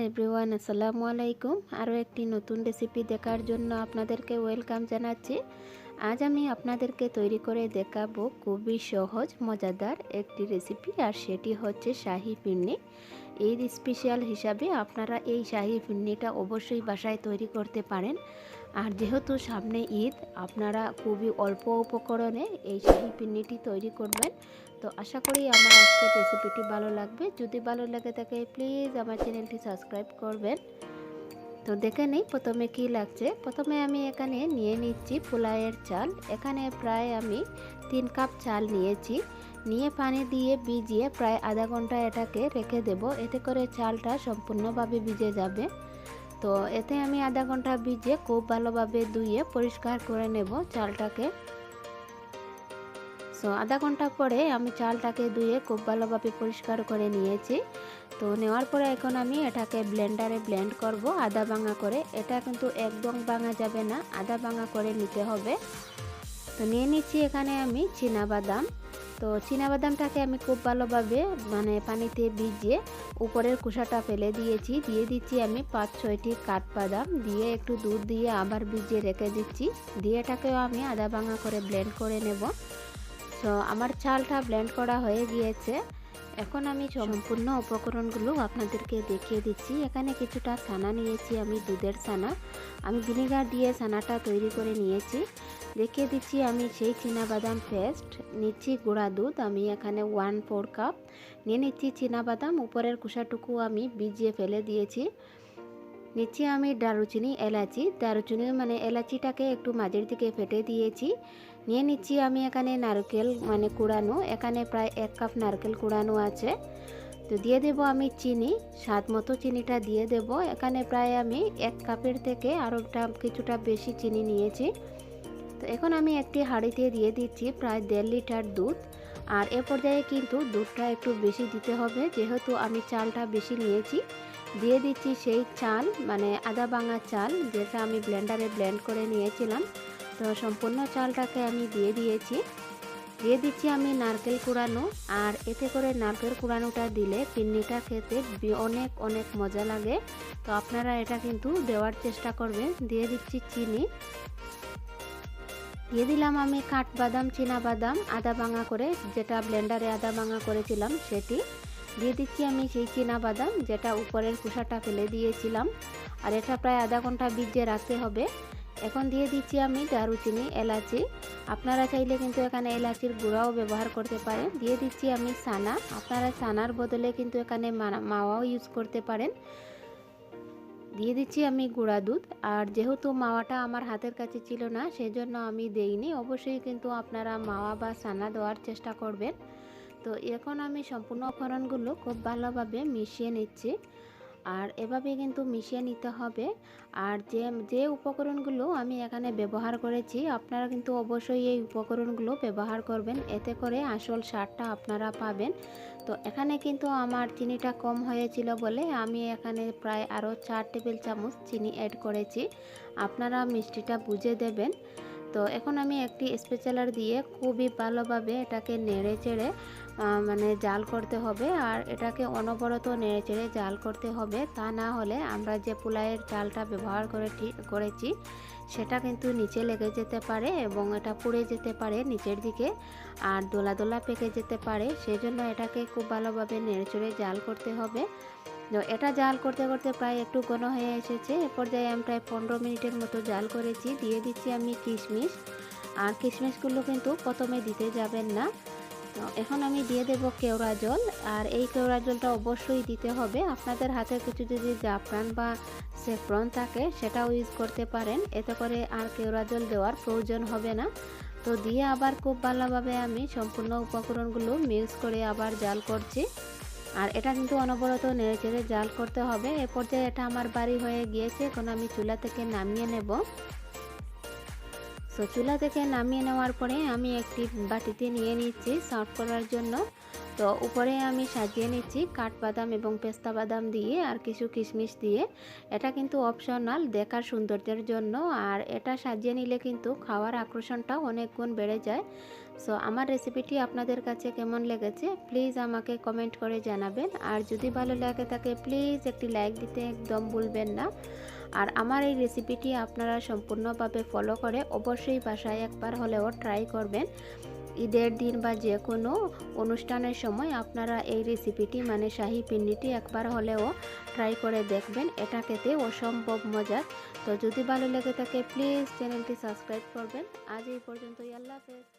Everyone, আসসালামু আলাইকুম। আরও একটি নতুন রেসিপি দেখার জন্য আপনাদেরকে ওয়েলকাম জানাচ্ছি। আজ আমি আপনাদেরকে তৈরি করে দেখাবো খুবই সহজ মজাদার একটি রেসিপি, আর সেটি হচ্ছে শাহি ফিরনি। ঈদ স্পেশাল হিসাবে আপনারা এই শাহি ফিরনিটা অবশ্যই বাসায় তৈরি করতে পারেন। আর যেহেতু সামনে ঈদ, আপনারা খুবই অল্প উপকরণে এই শাহি ফিরনিটি তৈরি করবেন। তো আশা করি আমার আজকের রেসিপিটি ভালো লাগবে। যদি ভালো লাগে থাকে প্লিজ আমার চ্যানেলটি সাবস্ক্রাইব করবেন। তো দেখে নেই প্রথমে কি লাগছে। প্রথমে আমি এখানে নিয়ে নিচ্ছি পোলাওয়ের চাল। এখানে প্রায় আমি 3 কাপ চাল নিয়েছি। নিয়ে পানি দিয়ে ভিজিয়ে প্রায় আধা ঘন্টা এটাকে রেখে দেব, এতে করে চালটা সম্পূর্ণভাবে ভিজে যাবে। তো এতে আমি আধা ঘন্টা ভিজিয়ে খুব ভালোভাবে ধুয়ে পরিষ্কার করে নেব চালটাকে। সো আধা ঘন্টা পরে আমি চালটাকে ধুয়ে খুব ভালোভাবে পরিষ্কার করে নিয়েছি। তো নেওয়ার পরে এখন আমি এটাকে ব্লেন্ডারে ব্লেন্ড করব আধা ভাঙা করে। এটা কিন্তু একদম ভাঙা যাবে না, আধা ভাঙা করে নিতে হবে। তো নিয়ে নিচ্ছি এখানে আমি চীনাবাদাম। তো চীনাবাদামটাকে আমি খুব ভালোভাবে পানিতে ভিজিয়ে উপরের খোসাটা ফেলে দিয়েছি। দিয়ে দিচ্ছি আমি 5-6টি কাঠবাদাম, দিয়ে একটু দুধ দিয়ে আবার ভিজিয়ে রেখে দিচ্ছি। দিয়ে এটাকেও আমি আধা ভাঙা করে ব্লেন্ড করে নেব। তো আমার চালটা ব্লেন্ড করা হয়ে গিয়েছে। এখন আমি সম্পূর্ণ উপকরণগুলো আপনাদেরকে দেখিয়ে দিচ্ছি। এখানে কিছুটা ছানা নিয়েছি, আমি দুধের ছানা। আমি ভিনেগার দিয়ে ছানাটা তৈরি করে নিয়েছি। দেখিয়ে দিচ্ছি আমি সেই চীনাবাদাম পেস্ট নিচ্ছি। গুঁড়া দুধ আমি এখানে 1/4 কাপ নিয়ে নিচ্ছি। চীনাবাদাম উপরের খোসাটুকু আমি ভিজিয়ে ফেলে দিয়েছি। নিচ্ছি আমি দারুচিনি, এলাচি। এলাচিটাকে একটু মাঝের দিকে ফেটে দিয়েছি। নিয়ে নিচ্ছি আমি এখানে নারকেল কুড়ানো। এখানে প্রায় 1 কাপ নারকেল কুড়ানো আছে। তো দিয়ে দেব আমি চিনি, স্বাদ মতো চিনিটা দিয়ে দেব। এখানে প্রায় আমি 1 কাপের থেকে আরও কিছুটা বেশি চিনি নিয়েছি। তো এখন আমি একটি হাঁড়িতে দিয়ে দিচ্ছি প্রায় 1.5 লিটার দুধ। আর এ পর্যায়ে কিন্তু দুধটা একটু বেশি দিতে হবে, যেহেতু আমি চালটা বেশি নিয়েছি। দিয়ে দিচ্ছি সেই চাল, আধা ভাঙা চাল, যেটা আমি ব্লেন্ডারে ব্লেন্ড করে নিয়েছিলাম। তো সম্পূর্ণ চালটাকে আমি দিয়ে দিয়েছি। দিয়ে দিচ্ছি আমি নারকেল কুড়ানো। আর এতে করে নারকেল কুড়ানোটা দিলে ফিরনিটা খেতে অনেক অনেক মজা লাগে। তো আপনারা এটা কিন্তু দেওয়ার চেষ্টা করবেন। দিয়ে দিচ্ছি চিনি। দিয়ে দিলাম আমি কাঠবাদাম, চীনাবাদাম আধা ভাঙা করে, যেটা ব্লেন্ডারে আধা ভাঙা করেছিলাম সেটি। দিয়ে দিচ্ছি আমি সেই চীনাবাদাম, যেটা উপরের খোসাটা ফেলে দিয়েছিলাম। আর এটা প্রায় আধা ঘন্টা ভিজিয়ে রাখতে হবে। এখন দিয়ে দিচ্ছি আমি দারুচিনি, এলাচি। আপনারা চাইলে কিন্তু এখানে এলাচির গুঁড়াও ব্যবহার করতে পারেন। দিয়ে দিচ্ছি আমি ছানা। আপনারা ছানার বদলে কিন্তু এখানে মাওয়াও ইউজ করতে পারেন। দিয়ে দিচ্ছি আমি গুঁড়া দুধ। আর যেহেতু মাওয়াটা আমার হাতের কাছে ছিল না, সেজন্য আমি দেইনি। অবশ্যই কিন্তু আপনারা মাওয়া বা ছানা দেওয়ার চেষ্টা করবেন। তো এখন আমি সম্পূর্ণ উপকরণগুলো খুব ভালোভাবে মিশিয়ে নিচ্ছি। আর এভাবে কিন্তু মিশিয়ে নিতে হবে। আর যে উপকরণগুলো আমি এখানে ব্যবহার করেছি, আপনারা কিন্তু অবশ্যই এই উপকরণগুলো ব্যবহার করবেন, এতে করে আসল স্বাদটা আপনারা পাবেন। তো এখানে কিন্তু আমার চিনিটা কম হয়েছিল বলে আমি এখানে প্রায় আরও 4 টেবিল চামচ চিনি অ্যাড করেছি। আপনারা মিষ্টিটা বুঝে দেবেন। তো এখন আমি একটি স্প্যাচুলার দিয়ে খুবই ভালোভাবে এটাকে নেড়ে চেড়ে জাল করতে হবে। আর এটাকে অনবরত নেড়ে চেড়ে জাল করতে হবে, তা না হলে আমরা যে পোলাওয়ের চালটা ব্যবহার করেছি সেটা কিন্তু নিচে লেগে যেতে পারে এবং এটা পুড়ে যেতে পারে নিচের দিকে, আর দোলা দোলা পেকে যেতে পারে। সেজন্য এটাকে খুব ভালোভাবে নেড়ে চেড়ে জাল করতে হবে। তো এটা জাল করতে করতে প্রায় একটু ঘন হয়ে এসেছে। এ পর্যায়ে আমি প্রায় 15 মিনিটের মতো জাল করেছি। দিয়ে দিচ্ছি আমি কিশমিশ। আর কিশমিশগুলো কিন্তু প্রথমে দিতে যাবেন না। তো এখন আমি দিয়ে দেব কেওড়া জল। আর এই কেওড়া জলটা অবশ্যই দিতে হবে। আপনাদের হাতে কিছু যদি জাফরান বা স্যাফরন থাকে সেটাও ইউজ করতে পারেন, এতে করে আর কেওড়া জল দেওয়ার প্রয়োজন হবে না। তো দিয়ে আবার খুব ভালোভাবে আমি সম্পূর্ণ উপকরণগুলো মিক্স করে আবার জাল করছি। আর এটা কিন্তু অনবরত নেড়ে চেড়ে জাল করতে হবে। এ পর্যায়ে এটা আমার বাড়ি হয়ে গিয়েছে। এখন আমি চুলা থেকে নামিয়ে নেব। তো চুলা থেকে নামিয়ে নেওয়ার পরে আমি একটি বাটিতে নিয়ে নিচ্ছি সার্ভ করার জন্য। তো উপরে আমি সাজিয়ে নিচ্ছি কাঠবাদাম এবং পেস্তা বাদাম দিয়ে আর কিছু কিশমিশ দিয়ে। এটা কিন্তু অপশনাল, দেখার সৌন্দর্যের জন্য। আর এটা সাজিয়ে নিলে কিন্তু খাওয়ার আকর্ষণটা অনেক গুণ বেড়ে যায়। সো আমার রেসিপিটি আপনাদের কাছে কেমন লেগেছে প্লিজ আমাকে কমেন্ট করে জানাবেন। আর যদি ভালো লাগে থাকে প্লিজ একটি লাইক দিতে একদম ভুলবেন না। আর আমার এই রেসিপিটি আপনারা সম্পূর্ণভাবে ফলো করে অবশ্যই বাসায় একবার হলেও ট্রাই করবেন। ঈদের দিন বা যে কোনো অনুষ্ঠানের সময় আপনারা এই রেসিপিটি মানে শাহী পিন্নিটি একবার হলেও ট্রাই করে দেখবেন, এটা খেতে অসম্ভব মজার। তো যদি ভালো লেগে থাকে প্লিজ চ্যানেলটি সাবস্ক্রাইব করবেন। আজ এই পর্যন্তই, আল্লাহ হাফেজ।